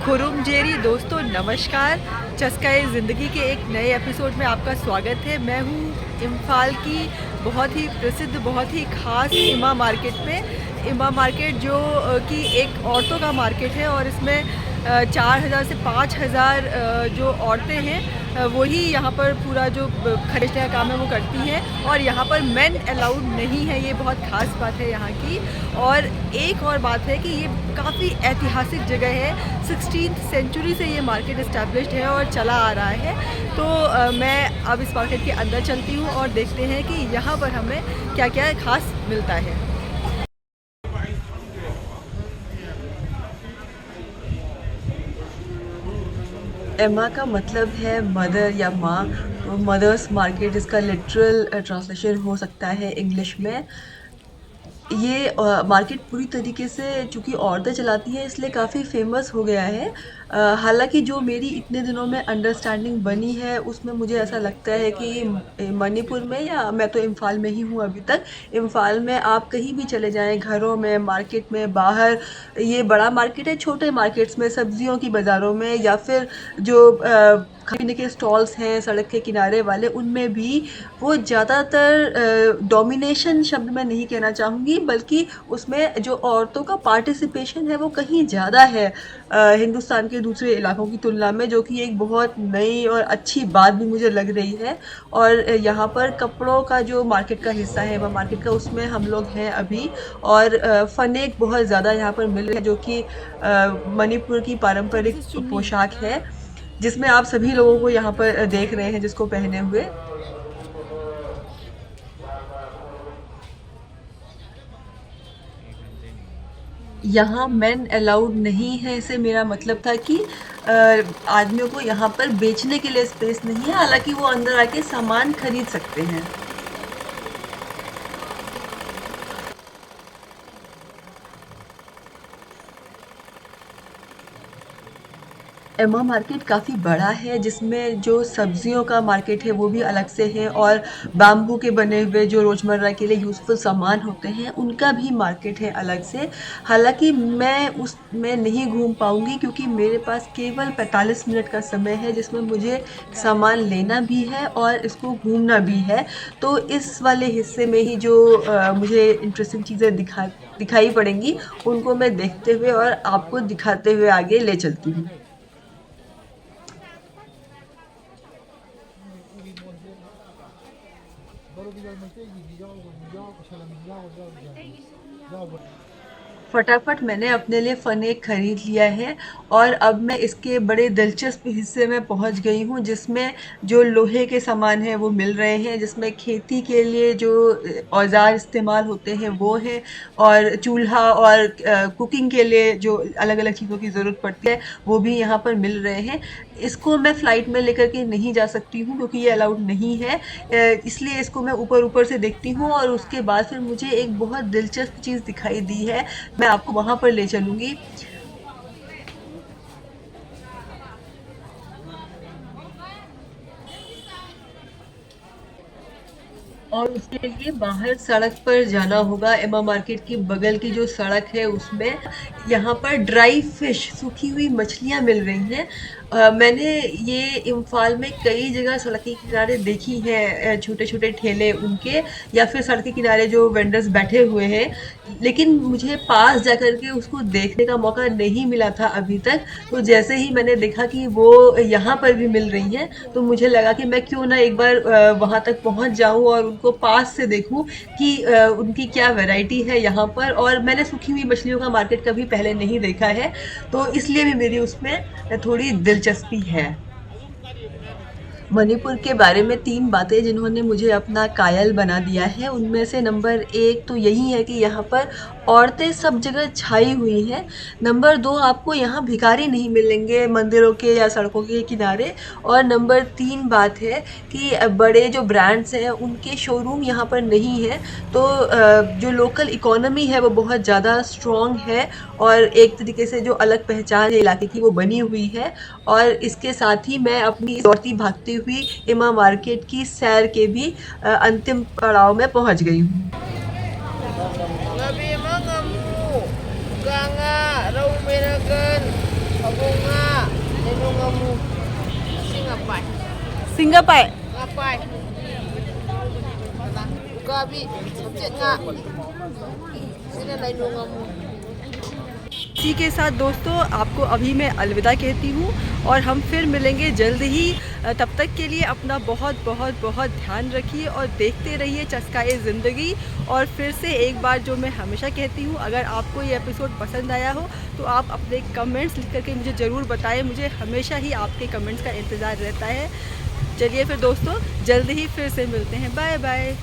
खुरुमजेरी दोस्तों नमस्कार। चस्का-ए ज़िंदगी के एक नए एपिसोड में आपका स्वागत है। मैं हूँ इम्फाल की बहुत ही प्रसिद्ध, बहुत ही ख़ास इमा मार्केट में। इमा मार्केट जो कि एक औरतों का मार्केट है और इसमें 4000 से 5000 जो औरतें हैं वही यहाँ पर पूरा जो खरीदने का काम है वो करती हैं और यहाँ पर मेन अलाउड नहीं है। ये बहुत ख़ास बात है यहाँ की। और एक और बात है कि ये काफ़ी ऐतिहासिक जगह है। 16th सेंचुरी से ये मार्केट इस्टेब्लिश्ड है और चला आ रहा है। तो मैं अब इस मार्केट के अंदर चलती हूँ और देखते हैं कि यहाँ पर हमें क्या क्या ख़ास मिलता है। एमा का मतलब है मदर या माँ। मदर्स मार्केट इसका लिटरल ट्रांसलेशन हो सकता है इंग्लिश में। ये मार्केट पूरी तरीके से चूँकि औरतें चलाती हैं इसलिए काफ़ी फ़ेमस हो गया है। हालाँकि जो मेरी इतने दिनों में अंडरस्टैंडिंग बनी है उसमें मुझे ऐसा लगता है कि मणिपुर में, या मैं तो इम्फ़ाल में ही हूँ अभी तक, इम्फ़ाल में आप कहीं भी चले जाएँ, घरों में, मार्केट में, बाहर, ये बड़ा मार्केट है, छोटे मार्केट्स में, सब्जियों की बाज़ारों में, या फिर जो खाने के स्टॉल्स हैं सड़क के किनारे वाले, उनमें भी वो ज़्यादातर डोमिनेशन शब्द मैं नहीं कहना चाहूँगी, बल्कि उसमें जो औरतों का पार्टिसिपेशन है वो कहीं ज़्यादा है हिंदुस्तान के दूसरे इलाकों की तुलना में, जो कि एक बहुत नई और अच्छी बात भी मुझे लग रही है। और यहाँ पर कपड़ों का जो मार्केट का हिस्सा है, वह मार्केट का, उसमें हम लोग हैं अभी। और फ़नेक बहुत ज़्यादा यहाँ पर मिल रही है, जो कि मणिपुर की पारंपरिक पोशाक है, जिसमें आप सभी लोगों को यहाँ पर देख रहे हैं जिसको पहने हुए। यहाँ मेन अलाउड नहीं है, इससे मेरा मतलब था कि आदमियों को यहाँ पर बेचने के लिए स्पेस नहीं है, हालांकि वो अंदर आके सामान खरीद सकते हैं। एमा मार्केट काफ़ी बड़ा है, जिसमें जो सब्जियों का मार्केट है वो भी अलग से है, और बाम्बू के बने हुए जो रोज़मर्रा के लिए यूज़फुल सामान होते हैं उनका भी मार्केट है अलग से। हालांकि मैं उसमें नहीं घूम पाऊंगी क्योंकि मेरे पास केवल 45 मिनट का समय है, जिसमें मुझे सामान लेना भी है और इसको घूमना भी है। तो इस वाले हिस्से में ही जो मुझे इंटरेस्टिंग चीज़ें दिखाई पड़ेंगी, उनको मैं देखते हुए और आपको दिखाते हुए आगे ले चलती हूँ। फटाफट मैंने अपने लिए फ़नेक खरीद लिया है और अब मैं इसके बड़े दिलचस्प हिस्से में पहुंच गई हूं, जिसमें जो लोहे के सामान हैं वो मिल रहे हैं, जिसमें खेती के लिए जो औज़ार इस्तेमाल होते हैं वो हैं, और चूल्हा और कुकिंग के लिए जो अलग-अलग चीज़ों की ज़रूरत पड़ती है वो भी यहाँ पर मिल रहे हैं। इसको मैं फ़्लाइट में लेकर के नहीं जा सकती हूँ क्योंकि ये अलाउड नहीं है। इसलिए इसको मैं ऊपर-ऊपर से देखती हूँ और उसके बाद फिर मुझे एक बहुत दिलचस्प चीज़ दिखाई दी है, मैं आपको वहाँ पर ले चलूँगी। और उसके लिए बाहर सड़क पर जाना होगा। एमा मार्केट की बगल की जो सड़क है उसमें यहाँ पर ड्राई फिश, सूखी हुई मछलियाँ मिल रही हैं। मैंने ये इम्फाल में कई जगह सड़क के किनारे देखी हैं, छोटे छोटे ठेले उनके, या फिर सड़क के किनारे जो वेंडर्स बैठे हुए हैं, लेकिन मुझे पास जाकर के उसको देखने का मौका नहीं मिला था अभी तक। तो जैसे ही मैंने देखा कि वो यहाँ पर भी मिल रही हैं, तो मुझे लगा कि मैं क्यों ना एक बार वहाँ तक पहुँच जाऊँ और उनको पास से देखूँ कि उनकी क्या वैरायटी है यहाँ पर। और मैंने सूखी हुई मछलियों का मार्केट कभी पहले नहीं देखा है, तो इसलिए भी मेरी उसमें थोड़ी दिलचस्पी है। मणिपुर के बारे में 3 बातें जिन्होंने मुझे अपना कायल बना दिया है, उनमें से नंबर 1 तो यही है कि यहाँ पर औरतें सब जगह छाई हुई हैं। नंबर 2, आपको यहाँ भिखारी नहीं मिलेंगे मंदिरों के या सड़कों के किनारे। और नंबर 3 बात है कि बड़े जो ब्रांड्स हैं उनके शोरूम यहाँ पर नहीं है। तो जो लोकल इकोनॉमी है वो बहुत ज़्यादा स्ट्रॉन्ग है, और एक तरीके से जो अलग पहचान है इलाके की वो बनी हुई है। और इसके साथ ही मैं अपनी दौड़ती भागती हुई इमा मार्केट की सैर के भी अंतिम पड़ाव में पहुंच गई हूँ। Gabi emang kamu gak rau menakan abongan ngamu. Singapai. सिंगापाई Ngapai. Gabi. Subjek nga. Sila lai nu ngamu. इसी के साथ दोस्तों आपको अभी मैं अलविदा कहती हूँ और हम फिर मिलेंगे जल्द ही। तब तक के लिए अपना बहुत बहुत बहुत ध्यान रखिए और देखते रहिए चस्काए ज़िंदगी। और फिर से एक बार जो मैं हमेशा कहती हूँ, अगर आपको ये एपिसोड पसंद आया हो तो आप अपने कमेंट्स लिख करके मुझे ज़रूर बताएं। मुझे हमेशा ही आपके कमेंट्स का इंतज़ार रहता है। चलिए फिर दोस्तों जल्द ही फिर से मिलते हैं। Bye bye.